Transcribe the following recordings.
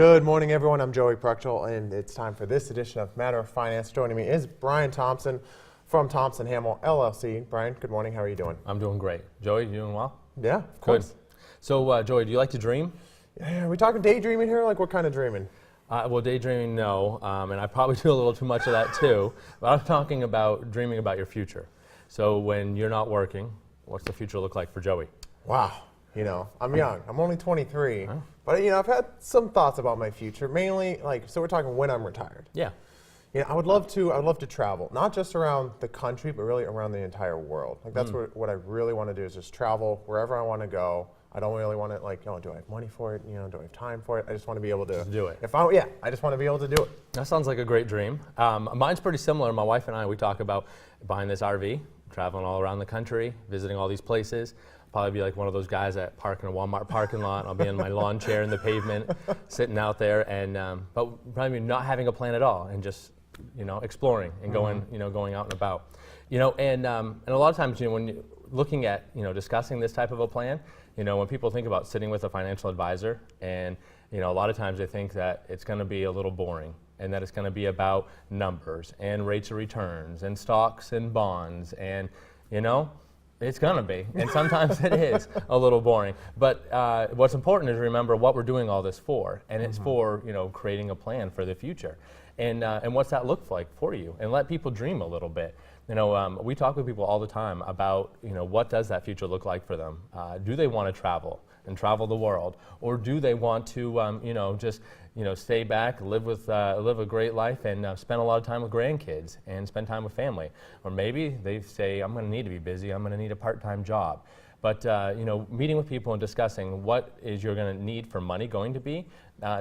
Good morning, everyone. I'm Joey Prechtel, and it's time for this edition of Matter of Finance. Joining me is Brian Thompson from Thompson-Hamel, LLC. Brian, good morning. How are you doing? I'm doing great. Joey, you doing well? Yeah, of course. Good. So, Joey, do you like to dream? Yeah, are we talking daydreaming here? Like, what kind of dreaming? Well, daydreaming, no, and I probably do a little too much of that too. But I'm talking about dreaming about your future. So, when you're not working, what's the future look like for Joey? Wow. You know, I'm young. I'm only 23. Huh? But, I've had some thoughts about my future, mainly, so we're talking when I'm retired. Yeah. I would love to travel, not just around the country, but really around the entire world. Like, that's what I really want to do is just travel wherever I want to go. I don't really want to, do I have money for it? Do I have time for it? I just want to be able to do it. I just want to be able to do it. That sounds like a great dream. Mine's pretty similar. My wife and I, we talk about buying this RV, traveling all around the country, visiting all these places. Probably be like one of those guys that park in a Walmart parking lot. I'll be in my lawn chair in the pavement, sitting out there, and but probably not having a plan at all, and just exploring and going going out and about. And a lot of times when you're looking at discussing this type of a plan, when people think about sitting with a financial advisor, and a lot of times they think that it's going to be a little boring, and that it's going to be about numbers and rates of returns and stocks and bonds, and it's going to be, and sometimes it is a little boring. But what's important is to remember what we're doing all this for, and it's for creating a plan for the future, and what's that look like for you, and let people dream a little bit. We talk with people all the time about what does that future look like for them. Do they want to travel and travel the world, or do they want to just stay back, live a great life, and spend a lot of time with grandkids and spend time with family? Or maybe they say, I'm going to need to be busy, I'm going to need a part-time job. But meeting with people and discussing what is you're going to need for money going to be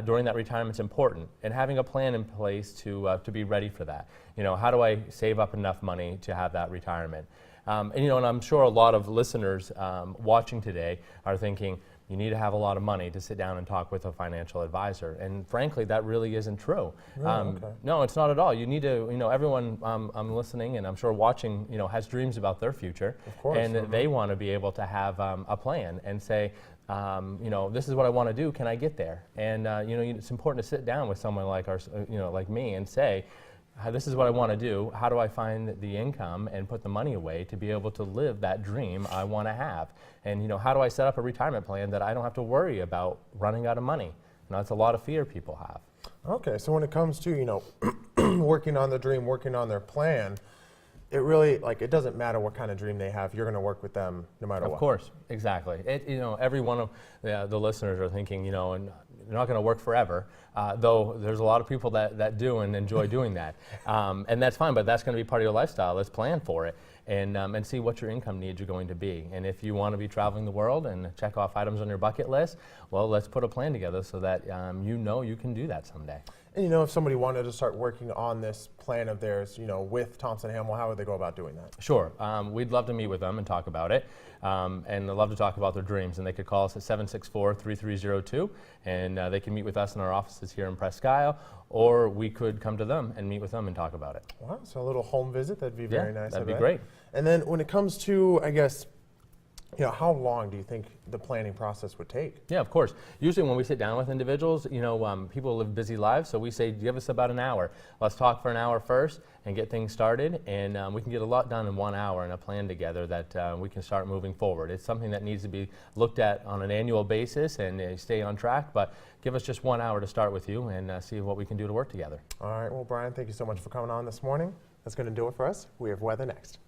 during that retirement is important, and having a plan in place to be ready for that. How do I save up enough money to have that retirement? And I'm sure a lot of listeners watching today are thinking, you need to have a lot of money to sit down and talk with a financial advisor. And frankly, that really isn't true. Okay. No, it's not at all. You need to, everyone I'm listening and I'm sure watching, has dreams about their future. Of course. And they want to be able to have a plan and say, this is what I want to do. Can I get there? And, it's important to sit down with someone like like me and say, this is what I want to do. How do I find the income and put the money away to be able to live that dream I want to have? And how do I set up a retirement plan that I don't have to worry about running out of money? That's a lot of fear people have. Okay, so when it comes to working on the dream, working on their plan, it really it doesn't matter what kind of dream they have. You're going to work with them no matter what. Of course, exactly. Every one of the listeners are thinking, and they're not going to work forever, though there's a lot of people that do and enjoy doing that. And that's fine, but that's going to be part of your lifestyle. Let's plan for it and see what your income needs are going to be. And if you want to be traveling the world and check off items on your bucket list, well, let's put a plan together so that you can do that someday. And if somebody wanted to start working on this plan of theirs, with Thompson-Hamel, how would they go about doing that? Sure. We'd love to meet with them and talk about it. And I'd love to talk about their dreams. And they could call us at 764-3302. And they can meet with us in our offices here in Presque Isle. Or we could come to them and meet with them and talk about it. Wow, so a little home visit, that'd be very nice. That'd be great. And then when it comes to, I guess, how long do you think the planning process would take? Yeah, of course. Usually when we sit down with individuals, people live busy lives, so we say, give us about an hour. Let's talk for an hour first and get things started, and we can get a lot done in 1 hour and a plan together that we can start moving forward. It's something that needs to be looked at on an annual basis and stay on track, but give us just 1 hour to start with you and see what we can do to work together. All right, well, Brian, thank you so much for coming on this morning. That's going to do it for us. We have weather next.